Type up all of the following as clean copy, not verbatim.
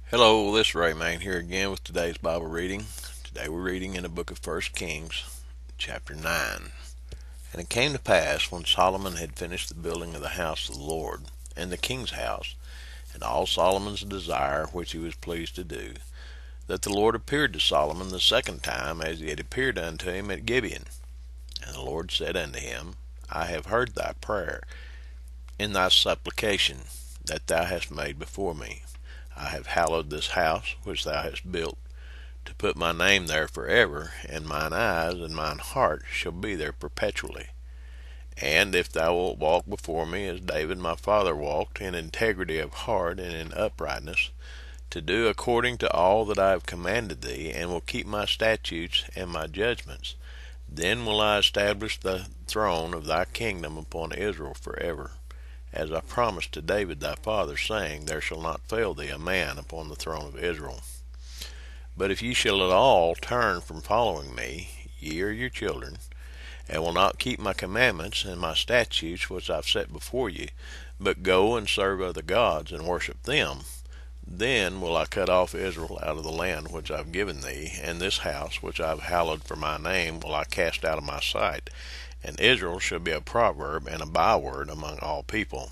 Hello, this is Ray Main here again with today's Bible reading. Today we're reading in the book of 1 Kings, chapter 9. And it came to pass, when Solomon had finished the building of the house of the Lord, and the king's house, and all Solomon's desire which he was pleased to do, that the Lord appeared to Solomon the second time, as he had appeared unto him at Gibeon. And the Lord said unto him, I have heard thy prayer, in thy supplication that thou hast made before me. I have hallowed this house which thou hast built, to put my name there forever, and mine eyes and mine heart shall be there perpetually. And if thou wilt walk before me as David my father walked, in integrity of heart and in uprightness, to do according to all that I have commanded thee, and will keep my statutes and my judgments, then will I establish the throne of thy kingdom upon Israel forever, as I promised to David thy father, saying, There shall not fail thee a man upon the throne of Israel. But if ye shall at all turn from following me, ye or your children, and will not keep my commandments and my statutes which I've set before you, but go and serve other gods and worship them, then will I cut off Israel out of the land which I've given thee, and this house which I've hallowed for my name will I cast out of my sight, and Israel shall be a proverb and a byword among all people.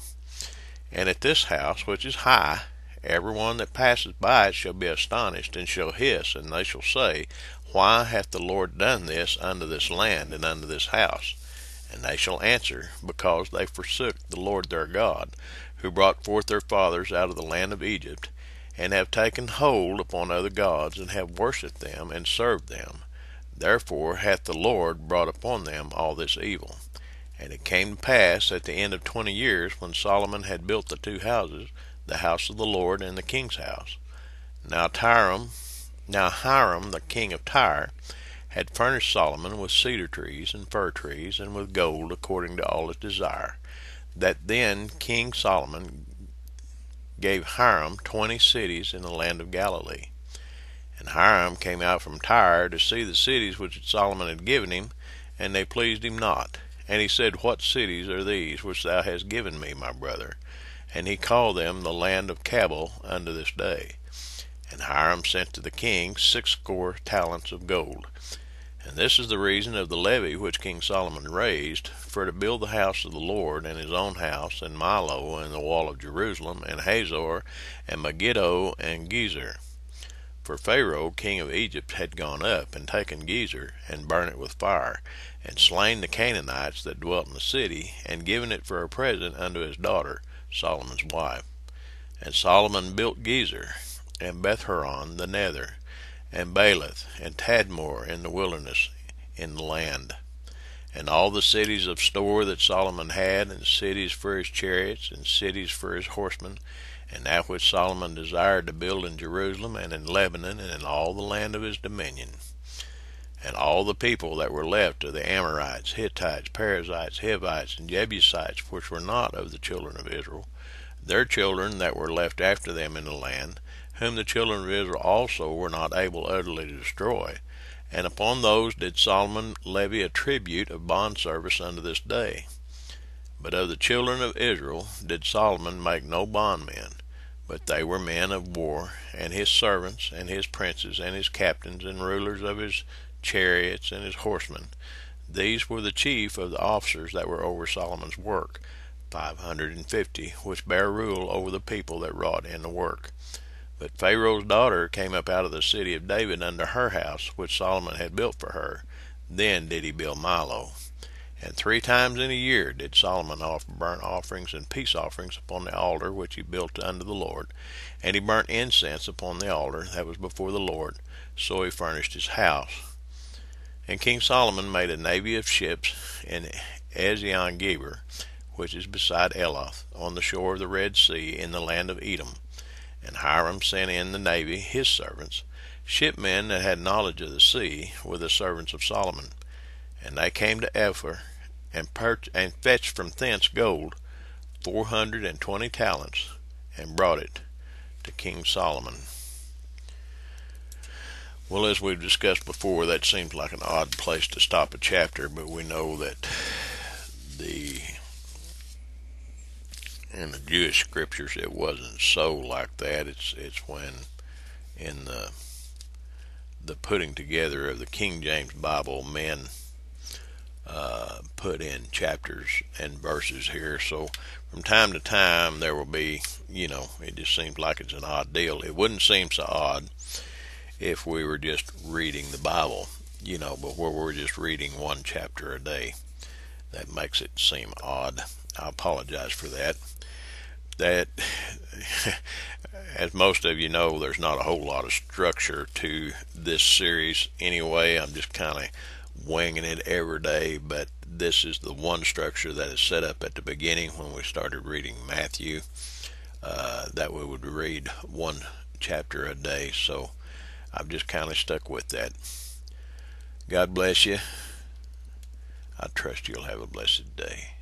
And at this house which is high, every one that passes by it shall be astonished, and shall hiss, and they shall say, Why hath the Lord done this unto this land and unto this house? And they shall answer, Because they forsook the Lord their God, who brought forth their fathers out of the land of Egypt, and have taken hold upon other gods, and have worshipped them, and served them. Therefore hath the Lord brought upon them all this evil. And it came to pass at the end of 20 years, when Solomon had built the two houses, the house of the Lord and the king's house. Now Hiram, the king of Tyre, had furnished Solomon with cedar trees and fir trees, and with gold according to all his desire. That then King Solomon gave Hiram 20 cities in the land of Galilee. And Hiram came out from Tyre to see the cities which Solomon had given him, and they pleased him not. And he said, What cities are these which thou hast given me, my brother? And he called them the land of Cabul unto this day. And Hiram sent to the king 60 talents of gold. And this is the reason of the levy which King Solomon raised, for to build the house of the Lord, and his own house, and Millo, and the wall of Jerusalem, and Hazor, and Megiddo, and Gezer. For Pharaoh king of Egypt had gone up, and taken Gezer, and burnt it with fire, and slain the Canaanites that dwelt in the city, and given it for a present unto his daughter, Solomon's wife. And Solomon built Gezer, and Bethhoron the nether, and Baalath, and Tadmor in the wilderness in the land. And all the cities of store that Solomon had, and cities for his chariots, and cities for his horsemen, and that which Solomon desired to build in Jerusalem, and in Lebanon, and in all the land of his dominion. And all the people that were left of the Amorites, Hittites, Perizzites, Hivites, and Jebusites, which were not of the children of Israel, their children that were left after them in the land, whom the children of Israel also were not able utterly to destroy. And upon those did Solomon levy a tribute of bondservice unto this day. But of the children of Israel did Solomon make no bondmen, but they were men of war, and his servants, and his princes, and his captains, and rulers of his chariots, and his horsemen. These were the chief of the officers that were over Solomon's work, 550, which bare rule over the people that wrought in the work. But Pharaoh's daughter came up out of the city of David unto her house, which Solomon had built for her. Then did he build Millo. And 3 times in a year did Solomon offer burnt offerings and peace offerings upon the altar which he built unto the Lord. And he burnt incense upon the altar that was before the Lord. So he furnished his house. And King Solomon made a navy of ships in Ezion-Geber, which is beside Eloth, on the shore of the Red Sea, in the land of Edom. And Hiram sent in the navy his servants, shipmen that had knowledge of the sea, with the servants of Solomon. And they came to Ophir, and fetched from thence gold 420 talents, and brought it to King Solomon. Well, as we've discussed before, that seems like an odd place to stop a chapter, but we know that in the Jewish scriptures it wasn't so like that. It's when in the putting together of the King James Bible, men put in chapters and verses here. So from time to time there will be, it just seems like it's an odd deal. It wouldn't seem so odd if we were just reading the Bible, but where we're just reading one chapter a day. That makes it seem odd. I apologize for that. That, as most of you know, there's not a whole lot of structure to this series anyway. I'm just kind of winging it every day, but this is the one structure that is set up at the beginning when we started reading Matthew, that we would read one chapter a day. So I've just kind of stuck with that. God bless you. I trust you'll have a blessed day.